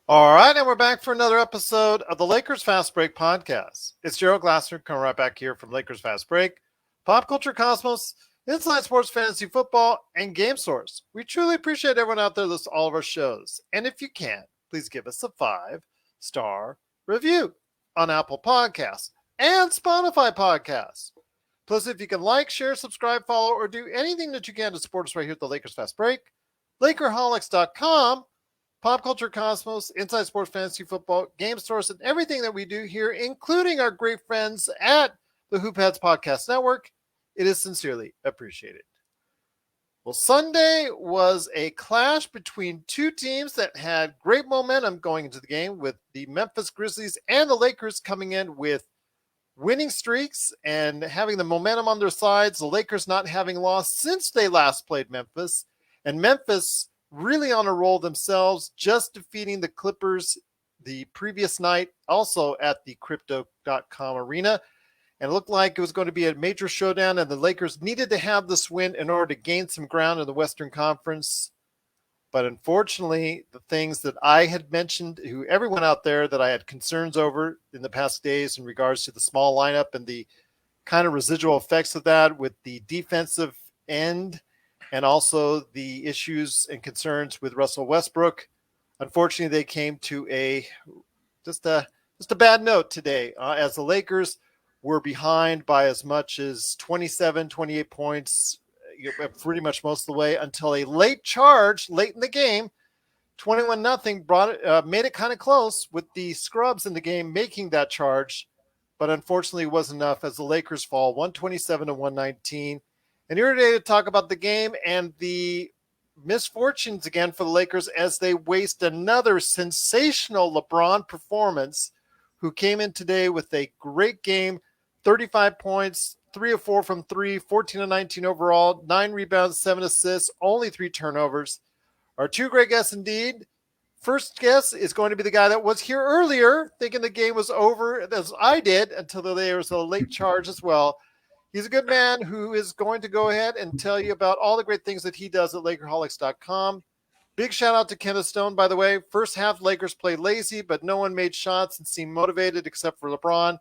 All right, and we're back for another episode of the Lakers Fast Break podcast. It's Gerald Glasser coming right back here from Lakers Fast Break, Pop Culture Cosmos, Inside Sports Fantasy Football, and Game Source. We truly appreciate everyone out there listening to all of our shows. And if you can, please give us a 5-star review on Apple Podcasts and Spotify Podcasts. Plus, if you can like, share, subscribe, follow, or do anything that you can to support us right here at the Lakers Fast Break, Lakerholics.com, Pop Culture Cosmos, Inside Sports Fantasy Football, Game Source, and everything that we do here, including our great friends at the Hoop Heads Podcast Network. It is sincerely appreciated. Well, Sunday was a clash between two teams that had great momentum going into the game, with the Memphis Grizzlies and the Lakers coming in with winning streaks and having the momentum on their sides. The Lakers not having lost since they last played Memphis, and Memphis really on a roll themselves, just defeating the Clippers the previous night, also at the Crypto.com arena. And it looked like it was going to be a major showdown, and the Lakers needed to have this win in order to gain some ground in the Western Conference. But unfortunately, the things that I had mentioned to everyone out there that I had concerns over in the past days in regards to the small lineup and the kind of residual effects of that with the defensive end, and also the issues and concerns with Russell Westbrook. Unfortunately, they came to just a bad note today, as the Lakers were behind by as much as 27, 28 points, pretty much most of the way, until a late charge late in the game, 21-0, made it kind of close with the scrubs in the game making that charge, but unfortunately it wasn't enough as the Lakers fall 127-119. And here today to talk about the game and the misfortunes again for the Lakers as they waste another sensational LeBron performance, who came in today with a great game, 35 points, 3 of 4 from 3, 14 of 19 overall, 9 rebounds, 7 assists, only 3 turnovers. Our two great guests indeed. First guest is going to be the guy that was here earlier, thinking the game was over, as I did, until there was a late charge as well. He's a good man who is going to go ahead and tell you about all the great things that he does at Lakerholics.com. Big shout out to Kenneth Stone, by the way. First half, Lakers played lazy, but no one made shots and seemed motivated except for LeBron.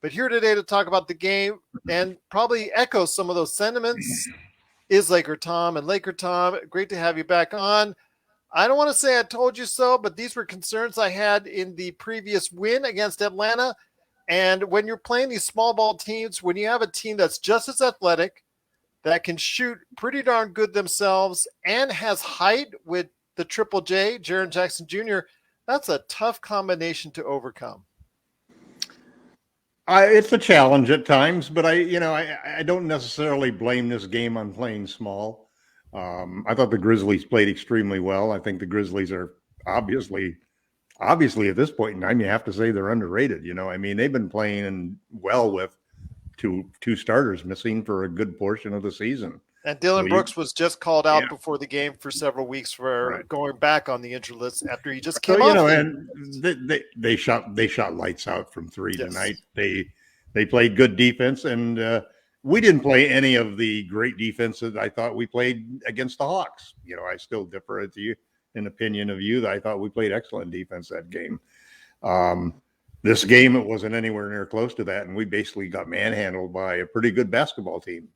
But here today to talk about the game and probably echo some of those sentiments is Laker Tom. And Laker Tom, great to have you back on. I don't want to say I told you so, but these were concerns I had in the previous win against Atlanta. And when you're playing these small ball teams, when you have a team that's just as athletic, that can shoot pretty darn good themselves, and has height with the Triple J, Jaren Jackson Jr., that's a tough combination to overcome. It's a challenge at times, but I don't necessarily blame this game on playing small. I thought the Grizzlies played extremely well. I think the Grizzlies are obviously at this point in time, you have to say they're underrated. They've been playing well with two starters missing for a good portion of the season. And Dylan Brooks was just called out before the game for several weeks for going back on the injury list after he just came off. And they shot lights out from three tonight. They played good defense, and we didn't play any of the great defense that I thought we played against the Hawks. I still differ with you in opinion of you that I thought we played excellent defense that game. This game, it wasn't anywhere near close to that, and we basically got manhandled by a pretty good basketball team,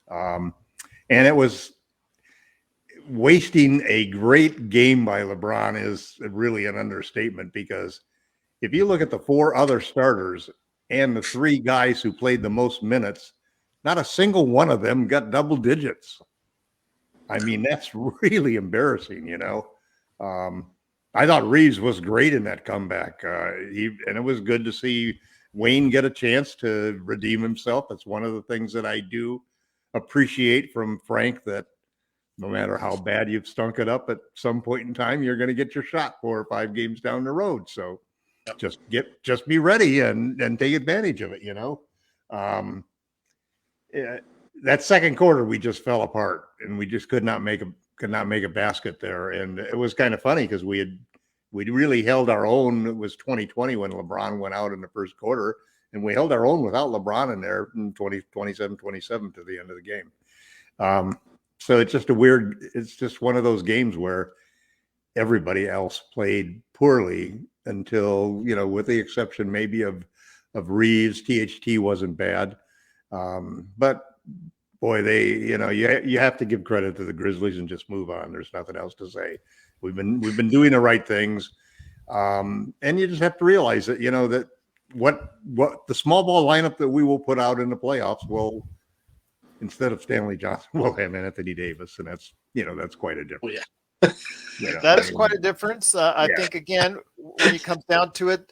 and it was wasting a great game by LeBron is really an understatement, because if you look at the 4 other starters and the 3 guys who played the most minutes, not a single one of them got double digits. That's really embarrassing, I thought Reeves was great in that comeback. And it was good to see Wayne get a chance to redeem himself. That's one of the things that I do appreciate from Frank, that no matter how bad you've stunk it up, at some point in time, you're going to get your shot 4 or 5 games down the road. So just be ready and take advantage of it, that second quarter, we just fell apart, and we just could not make a basket there. And it was kind of funny because we really held our own. It was 2020 when LeBron went out in the first quarter, and we held our own without LeBron in there in 27-27 to the end of the game. So it's just one of those games where everybody else played poorly until, with the exception maybe of Reeves. THT wasn't bad. But boy, you have to give credit to the Grizzlies and just move on. There's nothing else to say. We've been doing the right things. And you just have to realize that, that what the small ball lineup that we will put out in the playoffs will, instead of Stanley Johnson, we'll have Anthony Davis. And that's quite a difference. Yeah. That is quite a difference. I think, again, when it comes down to it,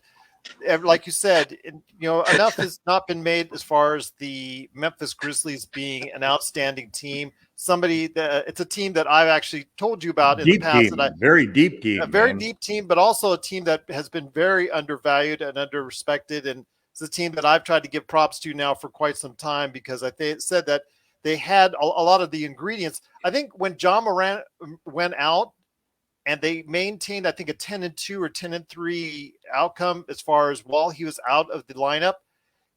like you said, enough has not been made as far as the Memphis Grizzlies being an outstanding team. It's a team that I've actually told you about in the past. Very deep team. A very deep team, but also a team that has been very undervalued and underrespected. And it's a team that I've tried to give props to now for quite some time, because I said that they had a lot of the ingredients. I think when John Morant went out, and they maintained, I think, a 10-2 or 10-3 outcome as far as while he was out of the lineup.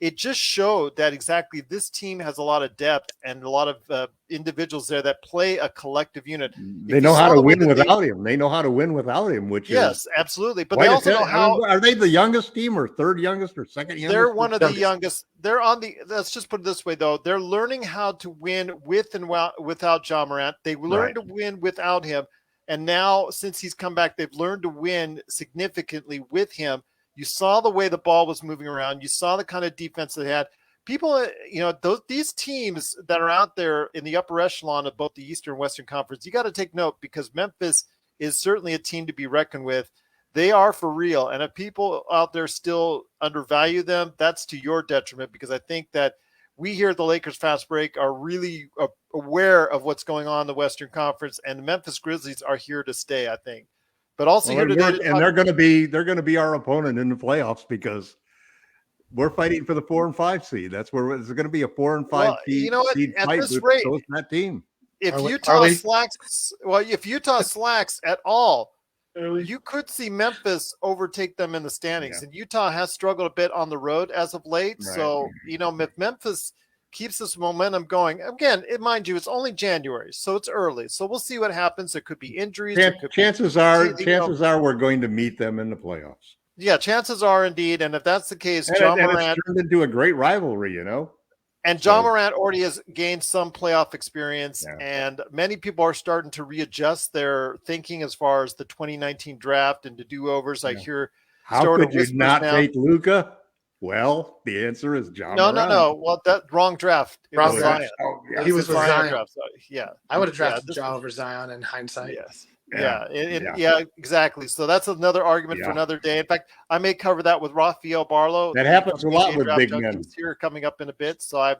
It just showed that exactly this team has a lot of depth and a lot of individuals there that play a collective unit. They know how to win without him. They know how to win without him, which yes, absolutely. But they also know how. Are they the youngest team, or third youngest, or second youngest? They're one of the youngest. They're on the. Let's just put it this way, though. They're learning how to win with and without John Morant. They learned to win without him. And now, since he's come back, they've learned to win significantly with him. You saw the way the ball was moving around. You saw the kind of defense they had. People, these teams that are out there in the upper echelon of both the Eastern and Western Conference, you got to take note, because Memphis is certainly a team to be reckoned with. They are for real. And if people out there still undervalue them, that's to your detriment, because I think that we here at the Lakers Fast Break are really aware of what's going on in the Western Conference, and the Memphis Grizzlies are here to stay, I think. But also here today, and they're going to be our opponent in the playoffs, because we're fighting for the 4 and 5 seed. That's where it's going to be a 4 and 5 seed. At fight this rate, with that team. If Utah slacks at all, you could see Memphis overtake them in the standings. And Utah has struggled a bit on the road as of late. Right. So, if Memphis keeps this momentum going, again, mind you, it's only January, so it's early. So we'll see what happens. There could be injuries. Chances are we're going to meet them in the playoffs. Yeah, chances are indeed. And if that's the case, John Morant turned into a great rivalry, And John Morant already has gained some playoff experience, and many people are starting to readjust their thinking as far as the 2019 draft and the do-overs. I hear. How could you not take Luka? Well, the answer is John Morant. No. Well, that wrong draft. Wrong Zion. He was with Zion. Draft, so, I would have drafted John over Zion in hindsight. Yes. Yeah, exactly. So that's another argument for another day. In fact, I may cover that with Rafael Barlow. That happens a lot with big men. Here coming up in a bit, so I'm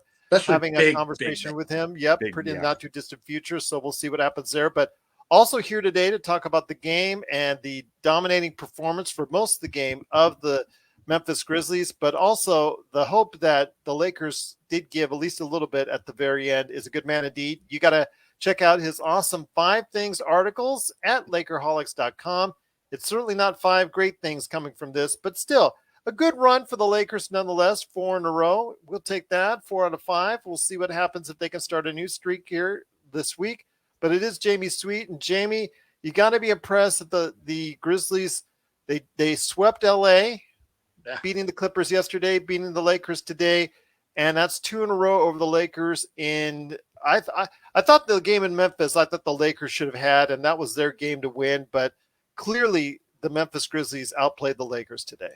having a conversation with him. Yep, pretty not too distant future. So we'll see what happens there. But also here today to talk about the game and the dominating performance for most of the game of the Memphis Grizzlies, but also the hope that the Lakers did give at least a little bit at the very end is a good man indeed. You got to check out his awesome 5 Things articles at Lakerholics.com. It's certainly not 5 great things coming from this, but still a good run for the Lakers nonetheless. 4 in a row. We'll take that. 4 out of 5. We'll see what happens if they can start a new streak here this week. But it is Jamie Sweet. And Jamie, you got to be impressed that the Grizzlies, they swept LA, beating the Clippers yesterday, beating the Lakers today. And that's 2 in a row over the Lakers. I thought the game in Memphis, I thought the Lakers should have had, and that was their game to win. But clearly the Memphis Grizzlies outplayed the Lakers today.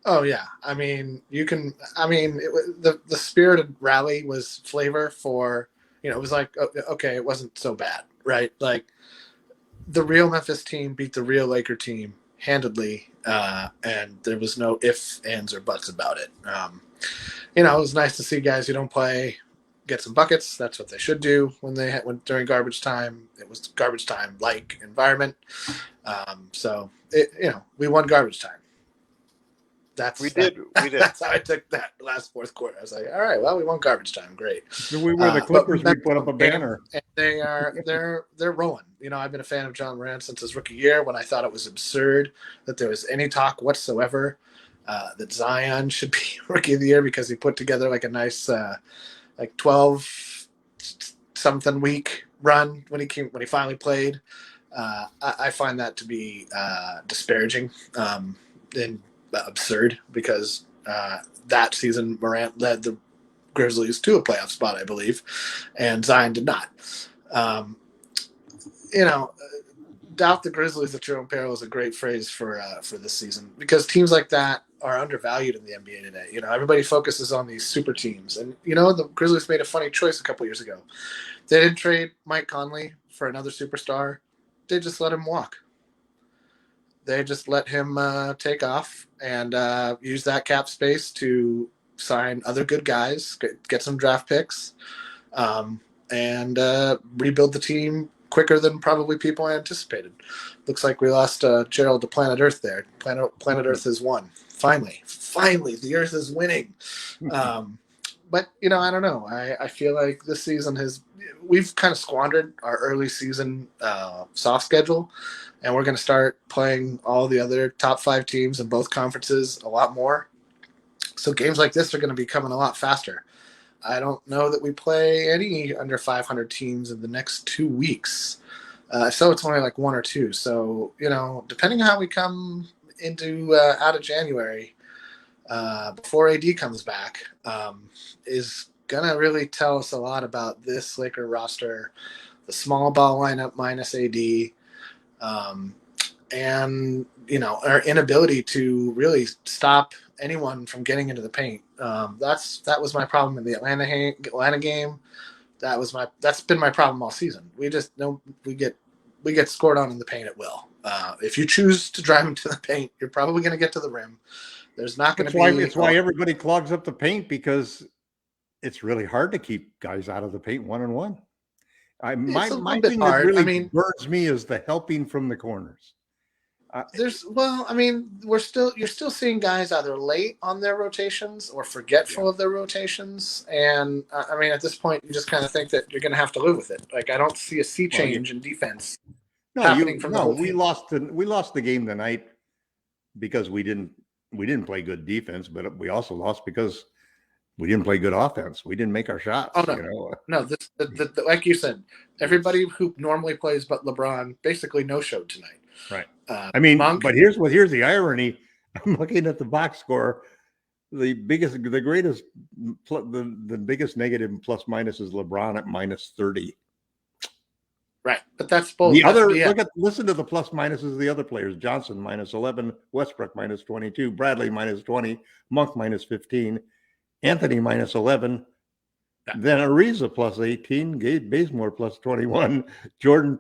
Oh, yeah. I mean, the spirited rally was flavor for, it was like, okay, it wasn't so bad, right? Like, the real Memphis team beat the real Laker team handedly, and there was no ifs, ands, or buts about it. It was nice to see guys who don't play get some buckets. That's what they should do when during garbage time. It was garbage time like environment. So we won garbage time. We did. That's how I took that last fourth quarter. I was like, all right, well, we won garbage time. Great. We were the Clippers. We put up a banner. And they're rolling. I've been a fan of John Morant since his rookie year, when I thought it was absurd that there was any talk whatsoever that Zion should be rookie of the year, because he put together like a nice 12 something week run when he finally played. I find that to be disparaging and absurd because that season Morant led the Grizzlies to a playoff spot, I believe, and Zion did not. You know, doubt the Grizzlies at your own peril is a great phrase for this season because teams like that are undervalued in the NBA today. You know, everybody focuses on these super teams, and you know the Grizzlies made a funny choice a couple years ago. They didn't trade Mike Conley for another superstar. They just let him walk. They just let him take off and use that cap space to sign other good guys, get some draft picks, and rebuild the team quicker than probably people anticipated. Looks like we lost Gerald to Planet Earth there. Planet Earth has won. Finally, the Earth is winning. But, you know, I don't know. I feel like this season we've kind of squandered our early season soft schedule, and we're going to start playing all the other top 5 teams in both conferences a lot more. So games like this are going to be coming a lot faster. I don't know that we play any under 500 teams in the next 2 weeks. So it's only like 1 or 2. So, you know, depending on how we come into out of January, before AD comes back, is going to really tell us a lot about this Laker roster, the small ball lineup minus AD, and, you know, our inability to really stop anyone from getting into the paint. That was my problem in the Atlanta game. That's been my problem all season. We just know we get scored on in the paint at will. If you choose to drive into the paint, you're probably going to get to the rim. There's not going to be. It's why everybody clogs up the paint, because it's really hard to keep guys out of the paint 1-on-1. My thing that really burns me is the helping from the corners. You're still seeing guys either late on their rotations or forgetful of their rotations, and at this point, you just kind of think that you're going to have to live with it. Like, I don't see a sea change in defense. We lost the game tonight because we didn't play good defense, but we also lost because we didn't play good offense. We didn't make our shots. Oh, no. Like you said, everybody who normally plays but LeBron basically no-showed tonight. Right. But here's the irony. I'm looking at the box score. The biggest negative plus minus is LeBron at minus 30. Right, but that's both. Listen to the plus minuses of the other players. Johnson minus 11, Westbrook minus 22, Bradley minus 20, Monk minus 15, Anthony minus 11, then Ariza plus 18, Gabe Bazemore plus 21, Jordan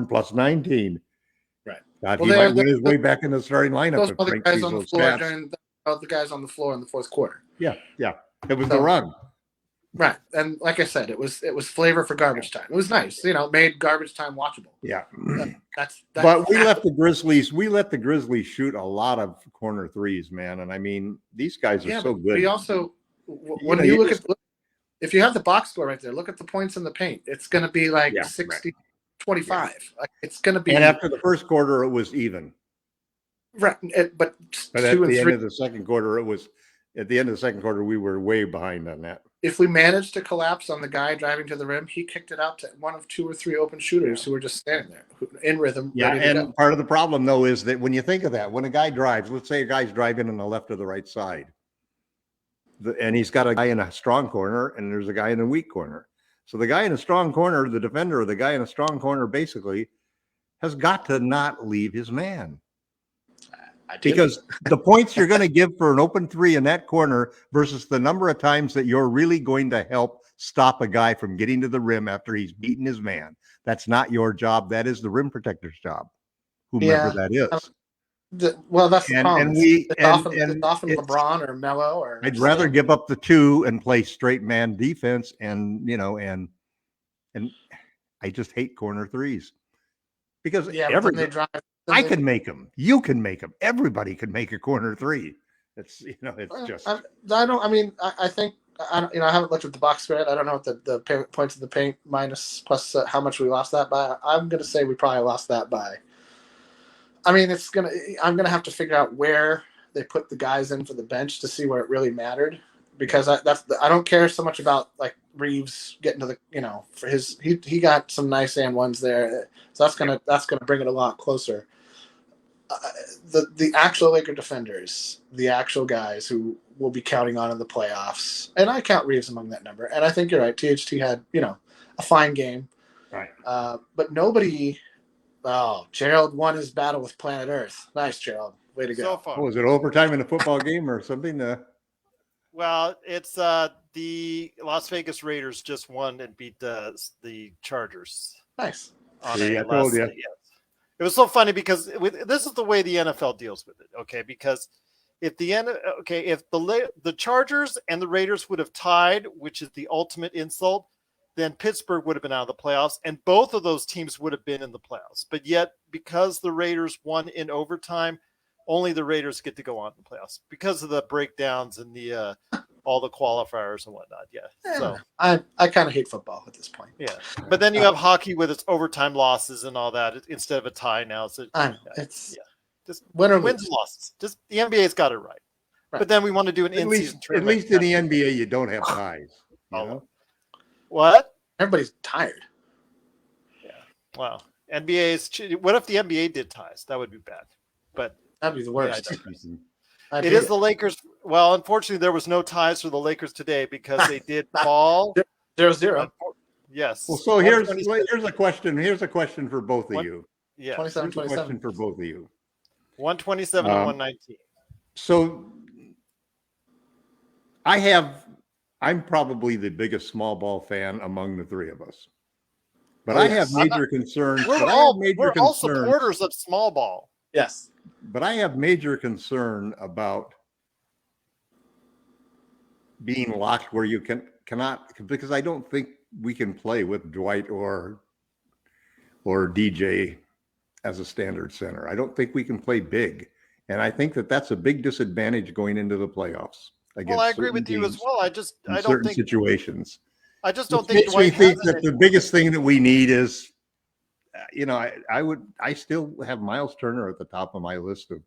plus 19. Right. God, he might win his way back in the starting lineup. Those other guys on the floor the guys on the floor in the fourth quarter. Yeah. It was the run. Right, and like I said, it was flavor for garbage time. It was nice, it made garbage time watchable. Yeah, but we let the Grizzlies shoot a lot of corner threes, man. And these guys are so good. We also, if you have the box score right there, look at the points in the paint. It's going to be like 60-25. Yeah. Like, it's going to be. And after the first quarter, it was even. Right, but at the end of the second quarter, we were way behind on that. If we managed to collapse on the guy driving to the rim, he kicked it out to one of 2 or 3 open shooters who were just standing there in rhythm. Yeah, and part of the problem, though, is that when you think of that, when a guy drives, let's say a guy's driving on the left or the right side, and he's got a guy in a strong corner and there's a guy in a weak corner. So the guy in a strong corner, the defender, or the guy in a strong corner basically has got to not leave his man. Because the points you're going to give for an open three in that corner versus the number of times that you're really going to help stop a guy from getting to the rim after he's beaten his man. That's not your job. That is the rim protector's job, whomever that is. That's the problem. It's often LeBron or Melo. I'd rather give up the 2 and play straight man defense, and I just hate corner threes because I can make them. You can make them. Everybody can make a corner three. It's just. I think I haven't looked at the box spread. I don't know what the points of the paint minus plus how much we lost that by. I'm going to say we probably lost that by. I'm going to have to figure out where they put the guys in for the bench to see where it really mattered, because I don't care so much about like Reeves getting to the, for his, he got some nice and ones there. So that's gonna bring it a lot closer. The actual Laker defenders, the actual guys who will be counting on in the playoffs, and I count Reeves among that number. And I think you're right. THT had a fine game, Right. but nobody. Oh, Gerald won his battle with Planet Earth. Nice, Gerald. Way to go. So far. Was it overtime in a football game or something? Well, it's the Las Vegas Raiders just won and beat the Chargers. Nice. See, I told you. Yes. It was so funny because this is the way the NFL deals with it. Okay, because if the Chargers and the Raiders would have tied, which is the ultimate insult, then Pittsburgh would have been out of the playoffs, and both of those teams would have been in the playoffs. But yet, because the Raiders won in overtime, only the Raiders get to go on in the playoffs because of the breakdowns and the all the qualifiers and whatnot. Yeah. So I kind of hate football at this point. yeah, but then you have hockey with its overtime losses and all that instead of a tie now. So I know it's just wins and losses. Just the NBA's got it right. But then we want to do an in-season tournament. At least in the NBA, you don't have ties. You know? What? Everybody's tired. Yeah. Wow. NBA what if the NBA did ties? That would be bad. But that'd be the worst. It is the Lakers. Well, unfortunately, there was no ties for the Lakers today because they did fall 0-0. Yes. Well, so here's a question. Here's a question for both of you. Yeah. 27-27. Question for both of you. 127 and 119. So I'm probably the biggest small ball fan among the three of us. But I have major concerns. We're all supporters of small ball. Yes. But I have major concern about being locked where you cannot, because I don't think we can play with Dwight or DJ as a standard center. I don't think we can play big. And I think that's a big disadvantage going into the playoffs. Well, I agree with you as well. I don't think situations. I just don't think Dwight think that the biggest thing that we need is, I still have Miles Turner at the top of my list of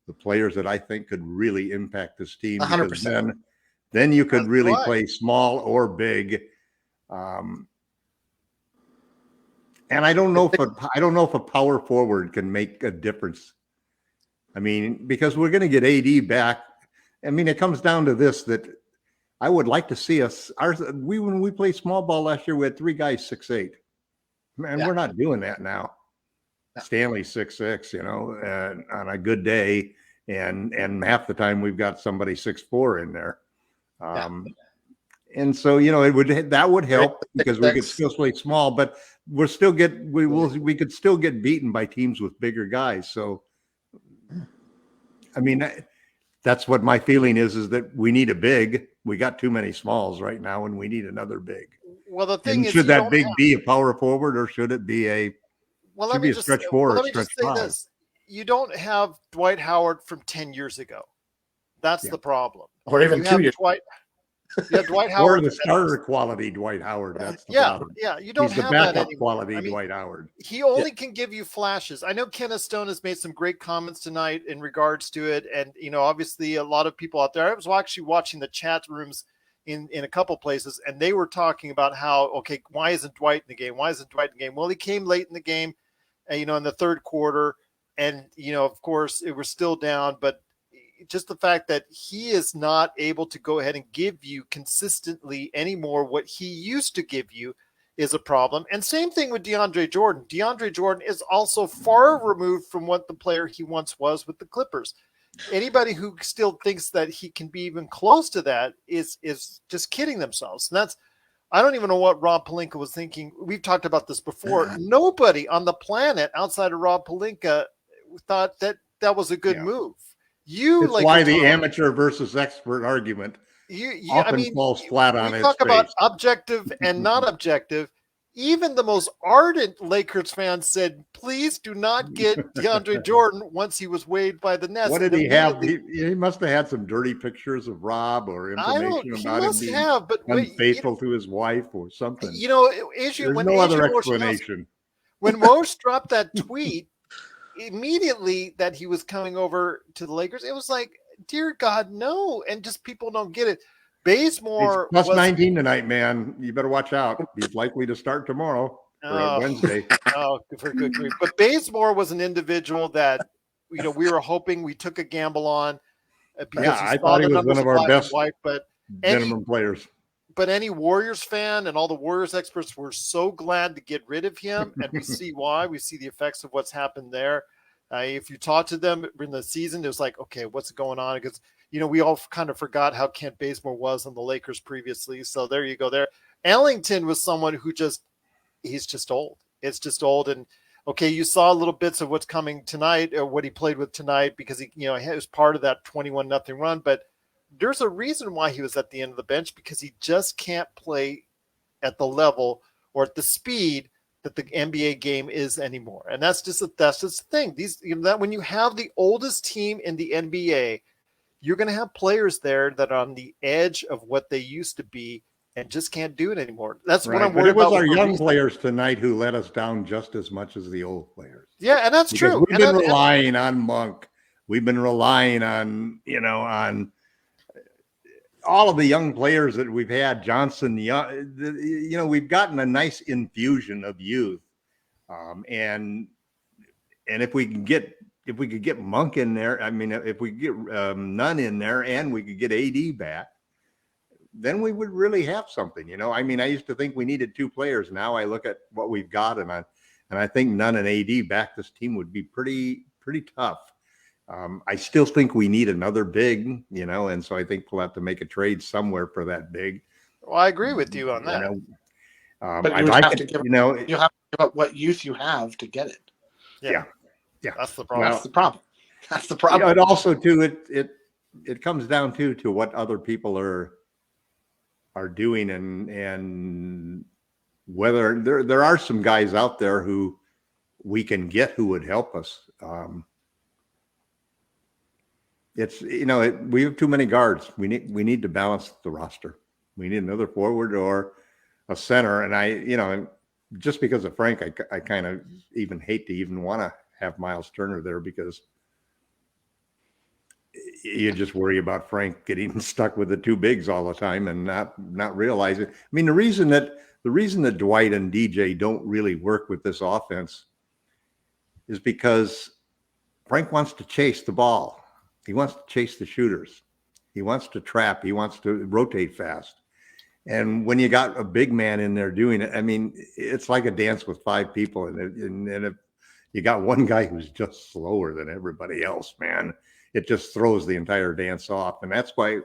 the players that I think could really impact this team. 100%. Then you could really play small or big. And I don't know if a power forward can make a difference. I mean, because we're going to get AD back. I mean, it comes down to this, that I would like to see us. When we played small ball last year, we had three guys 6'8". Man, we're not doing that now. No. Stanley's 6'6", on a good day, and half the time we've got somebody 6'4" in there. And so that would help because we could still play small, but we could still get beaten by teams with bigger guys. So, I mean, that's what my feeling is that we need a big. We got too many smalls right now, and we need another big. Well, the thing is, should that big be a power forward, or should it be a stretch four or stretch five? You don't have Dwight Howard from 10 years ago. That's the problem. Or even 2 years. Dwight Howard. Or the starter quality Dwight Howard. That's the problem. Yeah. You don't He's have the backup that anymore. quality Dwight Howard. He only can give you flashes. I know Kenneth Stone has made some great comments tonight in regards to it. And, obviously a lot of people out there, I was actually watching the chat rooms in a couple places, and they were talking about how, okay, why isn't Dwight in the game? Why isn't Dwight in the game? Well, he came late in the game, in the third quarter. And, of course it was still down, but just the fact that he is not able to go ahead and give you consistently anymore what he used to give you is a problem. And same thing with DeAndre Jordan. DeAndre Jordan is also far removed from what the player he once was with the Clippers. Anybody who still thinks that he can be even close to that is just kidding themselves. And I don't even know what Rob Pelinka was thinking. We've talked about this before. Nobody on the planet outside of Rob Pelinka thought that was a good move. It's why the amateur versus expert argument often falls flat on its face. Talk about objective and not objective. Even the most ardent Lakers fans said, please do not get DeAndre Jordan once he was waived by the Nets. What did he have? He must have had some dirty pictures of Rob or information about him being unfaithful to his wife or something. There's no other explanation. When Moshe dropped that tweet, immediately that he was coming over to the Lakers, it was like, dear God, no. And just people don't get it. Bazemore plus was 19 tonight, man. You better watch out. He's likely to start tomorrow or Wednesday. Oh, for good grief. But Bazemore was an individual that, we were hoping we took a gamble on because I thought he was one of our best minimum players. But any Warriors fan and all the Warriors experts were so glad to get rid of him, and we see why. We see the effects of what's happened there. If you talk to them in the season, it was like, okay, what's going on? Because, we all kind of forgot how Kent Bazemore was on the Lakers previously. So there you go there. Ellington was someone who he's just old. It's just old. And, okay, you saw little bits of what's coming tonight or what he played with tonight because he was part of that 21-0 run. But there's a reason why he was at the end of the bench, because he just can't play at the level or at the speed that the NBA game is anymore. And that's just the thing. That when you have the oldest team in the NBA, you're going to have players there that are on the edge of what they used to be and just can't do it anymore. That's what I'm worried about. It was our young players tonight who let us down just as much as the old players. Yeah, and that's true. We've been relying on Monk. We've been relying on, on all of the young players that we've had, Johnson, we've gotten a nice infusion of youth. And if we could get Monk in there, if we could get Nunn in there and we could get AD back, then we would really have something, I used to think we needed two players. Now I look at what we've got and I think Nunn and AD back this team would be pretty tough. I still think we need another big, and so I think we'll have to make a trade somewhere for that big. Well, I agree with you on that. But you have to give up what youth you have to get it. Yeah. That's the problem. Well, that's the problem. And also too, it comes down to what other people are doing and whether there are some guys out there who we can get who would help us. We have too many guards. We need to balance the roster. We need another forward or a center. And just because of Frank, I kind of even hate to even want to have Miles Turner there because you just worry about Frank getting stuck with the two bigs all the time and not realizing. The reason that Dwight and DJ don't really work with this offense is because Frank wants to chase the ball. He wants to chase the shooters. He wants to trap. He wants to rotate fast. And when you got a big man in there doing it, it's like a dance with five people. And if you got one guy who's just slower than everybody else, man, it just throws the entire dance off. And that's why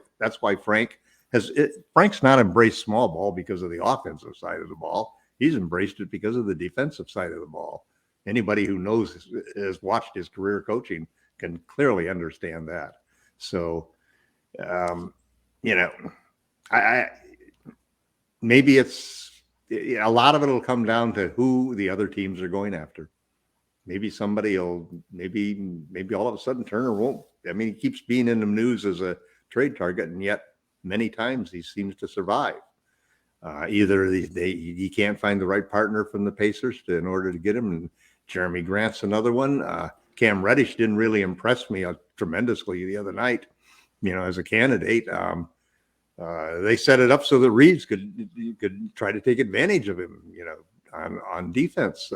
Frank's not embraced small ball because of the offensive side of the ball. He's embraced it because of the defensive side of the ball. Anybody who has watched his career coaching can clearly understand that. So, maybe it's a lot of it will come down to who the other teams are going after. Maybe somebody will, maybe all of a sudden Turner won't. He keeps being in the news as a trade target, and yet many times he seems to survive. Either he can't find the right partner from the Pacers in order to get him. And Jeremy Grant's another one. Cam Reddish didn't really impress me tremendously the other night, as a candidate. They set it up so that Reeves could try to take advantage of him, on defense.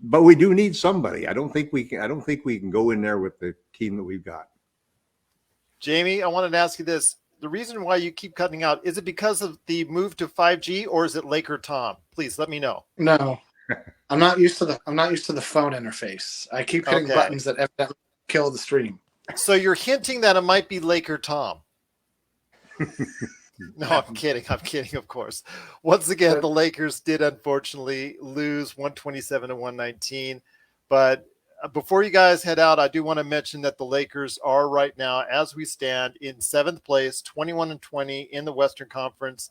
But we do need somebody. I don't think we can go in there with the team that we've got. Jamie, I wanted to ask you this. The reason why you keep cutting out, is it because of the move to 5G or is it Laker Tom? Please let me know. No. I'm not used to the phone interface. I keep hitting buttons that evidently kill the stream. So you're hinting that it might be Laker Tom. No, I'm kidding, of course. Once again, the Lakers did unfortunately lose 127-119. But before you guys head out, I do want to mention that the Lakers are right now, as we stand, in 7th place, 21-20 in the Western Conference.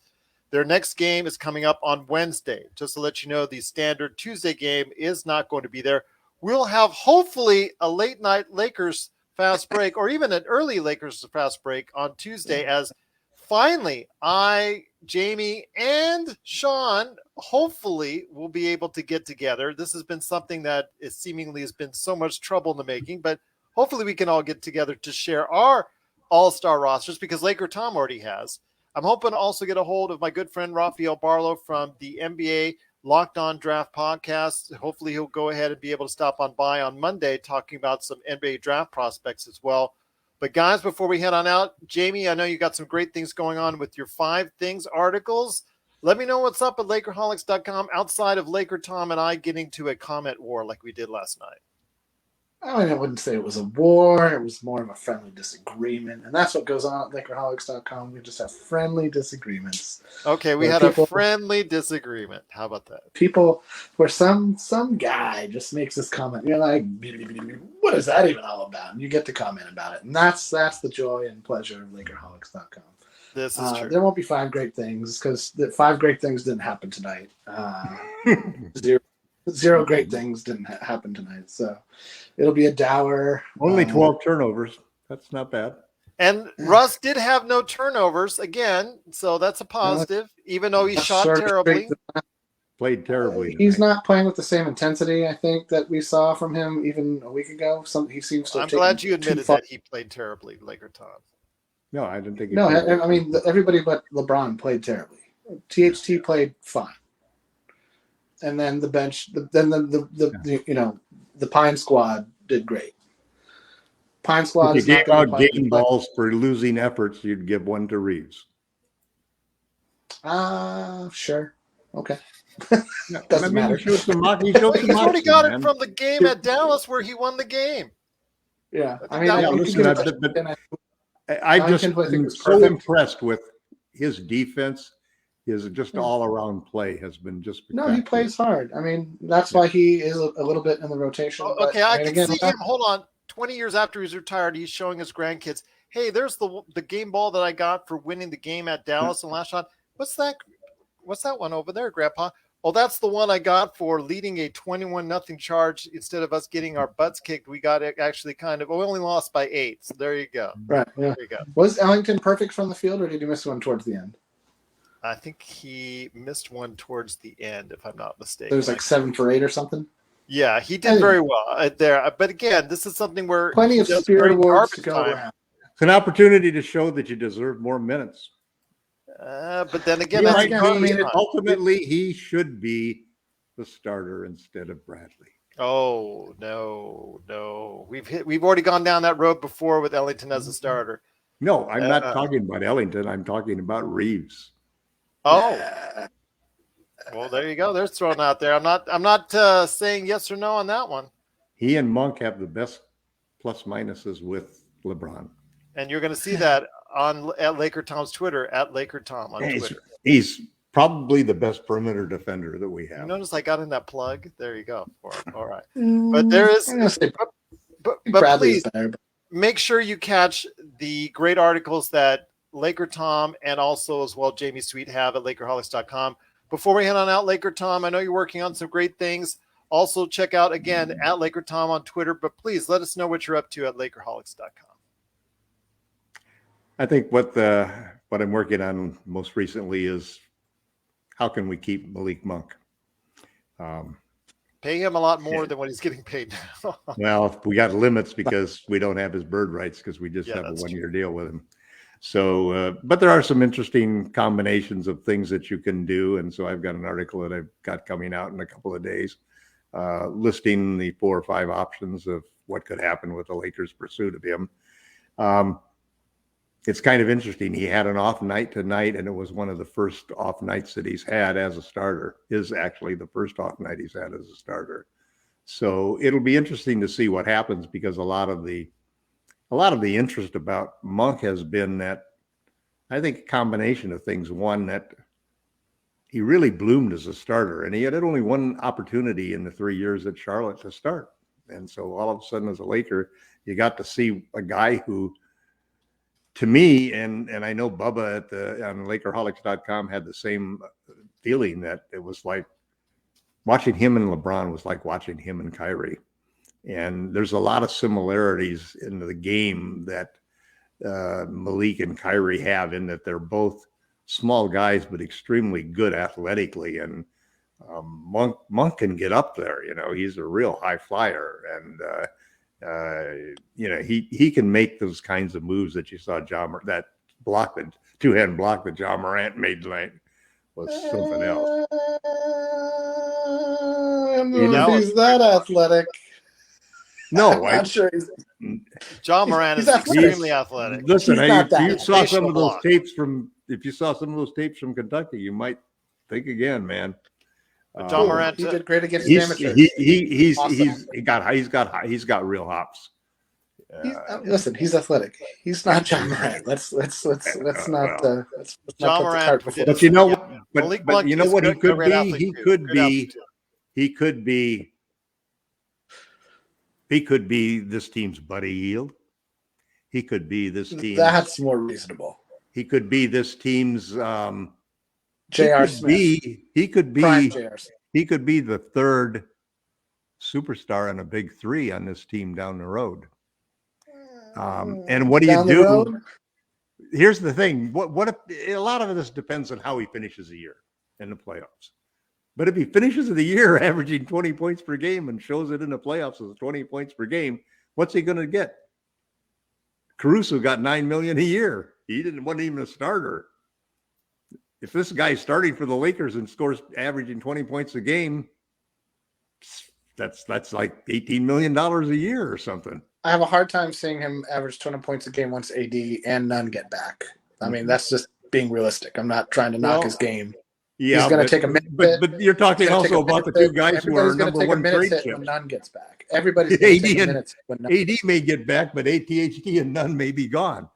Their next game is coming up on Wednesday. Just to let you know, the standard Tuesday game is not going to be there. We'll have hopefully a late night Lakers fast break or even an early Lakers fast break on Tuesday as finally Jamie, and Sean hopefully will be able to get together. This has been something that seemingly has been so much trouble in the making, but hopefully we can all get together to share our all-star rosters because Laker Tom already has. I'm hoping to also get a hold of my good friend Rafael Barlow from the NBA Locked On Draft podcast. Hopefully he'll go ahead and be able to stop on by on Monday talking about some NBA draft prospects as well. But guys, before we head on out, Jamie, I know you got some great things going on with your 5 Things articles. Let me know what's up at Lakerholics.com outside of Laker Tom and I getting to a comment war like we did last night. I mean, I wouldn't say it was a war. It was more of a friendly disagreement. And that's what goes on at Lakerholics.com. We just have friendly disagreements. Okay, we had a friendly disagreement. How about that? People, where some guy just makes this comment. You're like, what is that even all about? And you get to comment about it. And that's the joy and pleasure of Lakerholics.com. This is true. There won't be 5 great things because the 5 great things didn't happen tonight. Zero great things didn't happen tonight. So it'll be a dour. Only 12 turnovers. That's not bad. And Russ did have no turnovers again, so that's a positive, even though he shot terribly. Played terribly. He's not playing with the same intensity, I think, that we saw from him even a week ago. He seems to. I'm glad you admitted that he played terribly, Laker Tom. No, I didn't think. No, I mean everybody but LeBron played terribly. THT played fine, and then the bench, the Pine Squad did great. Pine Squad. If you gave out game balls for losing efforts, you'd give one to Reeves. Sure, okay. Doesn't matter. He's already got it from the game at Dallas where he won the game. Yeah, I'm just so impressed with his defense. His just all-around play has been just. No, he plays hard. I mean, that's why he is a little bit in the rotation. Okay, I can see him. Hold on. 20 years after he's retired, he's showing his grandkids, hey, there's the game ball that I got for winning the game at Dallas and last shot. What's that one over there, Grandpa? Oh, that's the one I got for leading a 21-0 charge. Instead of us getting our butts kicked, we got it actually we only lost by 8. So there you go. Right. Yeah. There you go. Was Ellington perfect from the field, or did he miss one towards the end? I think he missed one towards the end, if I'm not mistaken. It was like 7 for 8 or something. Yeah, he did very well there. But again, this is something where plenty of spirit awards to go around. It's an opportunity to show that you deserve more minutes. But then again, ultimately, he should be the starter instead of Bradley. Oh no! We've already gone down that road before with Ellington as a starter. No, I'm not talking about Ellington. I'm talking about Reeves. Oh, well, there you go. There's thrown out there. I'm not saying yes or no on that one. He and Monk have the best plus minuses with LeBron, and you're going to see that at Laker Tom's Twitter at Laker Tom on Twitter. He's probably the best perimeter defender that we have. You notice I got in that plug. There you go. All right, but there is. But please make sure you catch the great articles that Laker Tom and also as well Jamie Sweet have at Lakerholics.com. Before we head on out, Laker Tom, I know you're working on some great things. Also check out again at Laker Tom on Twitter, but please let us know what you're up to at Lakerholics.com. I think what I'm working on most recently is how can we keep Malik Monk? Pay him a lot more than what he's getting paid now. Well, we got limits because we don't have his bird rights because we just have a one-year deal with him. So, but there are some interesting combinations of things that you can do. And so I've got an article that I've got coming out in a couple of days listing the 4 or 5 options of what could happen with the Lakers' pursuit of him. It's kind of interesting. He had an off night tonight, and it was one of the first off nights that he's had as a starter. Is actually the first off night he's had as a starter. So it'll be interesting to see what happens because a lot of the interest about Monk has been that I think a combination of things. One, that he really bloomed as a starter, and he had only one opportunity in the 3 years at Charlotte to start. And so all of a sudden as a Laker, you got to see a guy who, to me, and I know Bubba on Lakerholics.com had the same feeling, that it was like watching him and LeBron was like watching him and Kyrie. And there's a lot of similarities in the game that Malik and Kyrie have, in that they're both small guys, but extremely good athletically. And Monk can get up there. You know, he's a real high flyer. And He can make those kinds of moves that you saw that two-hand block that John Morant made tonight was something else. I don't know if he's that athletic. No, I'm not sure. John Morant is extremely athletic. Listen, if you saw some Facial of those block. tapes from Kentucky, you might think again, man. John Morant, he did great against He's amateurs. he's got real hops. Listen, he's athletic. He's not John Morant. Let's not John put the Morant cart before. But you know, Yeah. Malik but Monk you know is what he good- could great be? athlete He too. could Good be. athlete too. He could be this team's Buddy Hield. He could be this team's. That's more reasonable. He could be this team's. J.R. Smith. He could Prime be. J.R. Smith. He could be the third superstar in a big three on this team down the road. And what do Down you the do? road? Here's the thing. What if a lot of this depends on how he finishes the year in the playoffs. But if he finishes the year averaging 20 points per game and shows it in the playoffs as 20 points per game, what's he going to get? Caruso got $9 million a year. Wasn't even a starter. If this guy's starting for the Lakers and scores averaging 20 points a game, that's like $18 million a year or something. I have a hard time seeing him average 20 points a game once AD and none get back. I mean, that's just being realistic. I'm not trying to knock his game. Yeah, he's going to take a minute. But you're talking also about the two guys who are number one trade chips. When none gets back. Everybody's going to take a minute when none. AD may get back, but THT and none may be gone.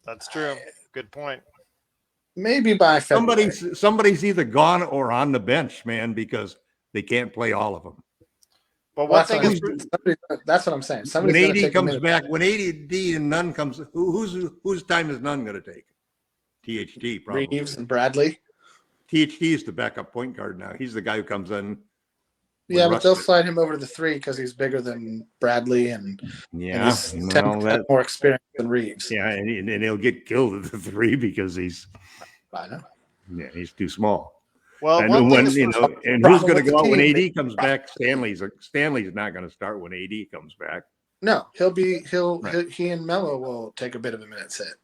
That's true. Good point. Maybe by February. Somebody's either gone or on the bench, man, because they can't play all of them. But one thing is, that's what I'm saying. When AD comes back, when AD and none comes, whose time is none going to take? THT probably. Reeves and Bradley. THT is the backup point guard now. He's the guy who comes in. Yeah, but they'll slide him over to the three because he's bigger than Bradley and he's 10% more experienced than Reeves. Yeah, and he'll get killed at the three because I know. Yeah, he's too small. Well, and who's going to go out when AD comes back? Stanley's not going to start when AD comes back. No, he and Melo will take a bit of a minute's hit.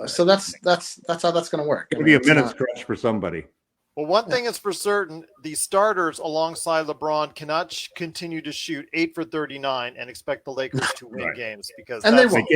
So that's how that's going to work. It'll be a minute's crunch for somebody. Well, one thing is for certain: the starters alongside LeBron cannot continue to shoot 8 for 39 and expect the Lakers to win games because they won't.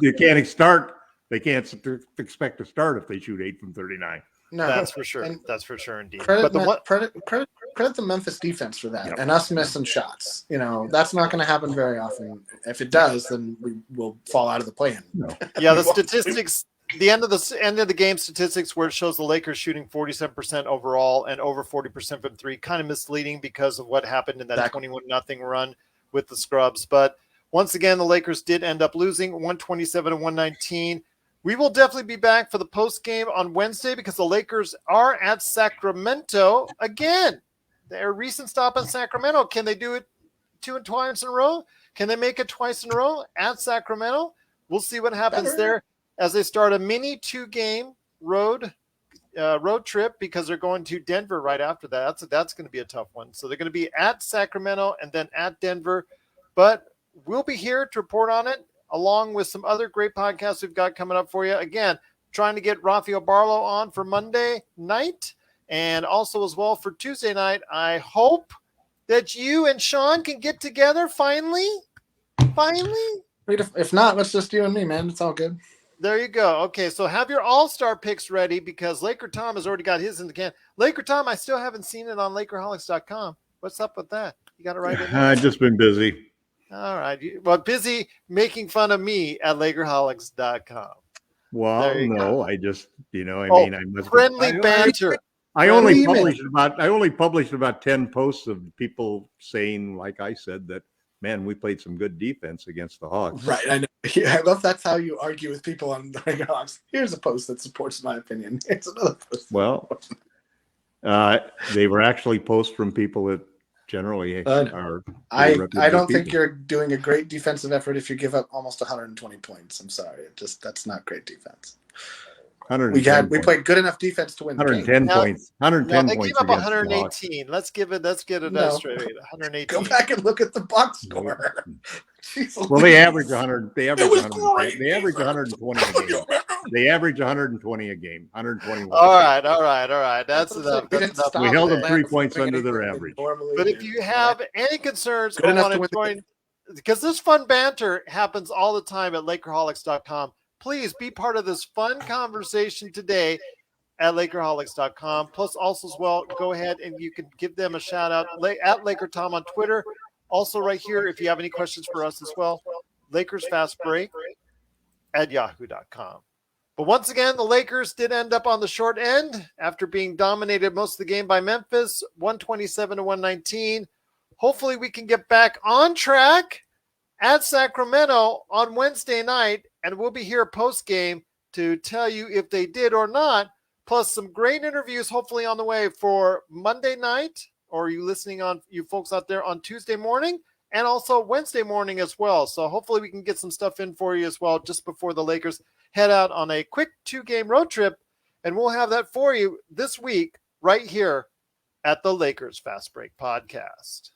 You can't start. They can't expect to start if they shoot 8 from 39. No, that's for sure. That's for sure, indeed. Credit the Memphis defense for that, and us missing shots. That's not going to happen very often. If it does, then we will fall out of the play-in. No. Yeah, the statistics. The end of the game statistics where it shows the Lakers shooting 47% overall and over 40% from three, kind of misleading because of what happened in that 21-0 run with the scrubs. But once again, the Lakers did end up losing 127-119. We will definitely be back for the post game on Wednesday because the Lakers are at Sacramento again. Their recent stop in Sacramento. Can they do it twice in a row? Can they make it twice in a row at Sacramento? We'll see what happens there as they start a mini 2-game road trip because they're going to Denver right after that. That's going to be a tough one. So they're going to be at Sacramento and then at Denver. But we'll be here to report on it along with some other great podcasts we've got coming up for you. Again, trying to get Rafael Barlow on for Monday night and also as well for Tuesday night. I hope that you and Sean can get together finally. If not, let's just you and me, man. It's all good. There you go. Okay, so have your all-star picks ready because Laker Tom has already got his in the can. Laker Tom, I still haven't seen it on Lakerholics.com. What's up with that? You got it right in there? I've just been busy. All right. Well, busy making fun of me at Lakerholics.com. Well, no, I just, I must friendly banter. I only published about 10 posts of people saying, like I said, that, man, we played some good defense against the Hawks. Right. I know. Yeah, I love that's how you argue with people on the Hawks. Here's a post that supports my opinion. Here's another post. Well, they were actually posts from people that generally are. I don't think you're doing a great defensive effort if you give up almost 120 points. I'm sorry. That's not great defense. We played good enough defense to win the game. 110 points. 110 they points. gave up against the Hawks. 118. Let's get it straight. 118. Go back and look at the box score. Well, they average 100. They average It was 100. great. They average 120 a game. They average 120 a game. 121. All right. That's enough. We held them 3 points under their average. But if you have any concerns Good or enough want to to win join, because this fun banter happens all the time at Lakerholics.com, please be part of this fun conversation today at Lakerholics.com. Plus, also as well, go ahead and you can give them a shout out at Laker Tom on Twitter. Also, right here, if you have any questions for us as well, Lakers Fast Break at yahoo.com. But once again, the Lakers did end up on the short end after being dominated most of the game by Memphis, 127-119. Hopefully we can get back on track at Sacramento on Wednesday night, and we'll be here post-game to tell you if they did or not, plus some great interviews hopefully on the way for Monday night, or you listening on, you folks out there, on Tuesday morning, and also Wednesday morning as well. So hopefully we can get some stuff in for you as well just before the Lakers head out on a quick 2-game road trip, and we'll have that for you this week right here at the Lakers Fast Break Podcast.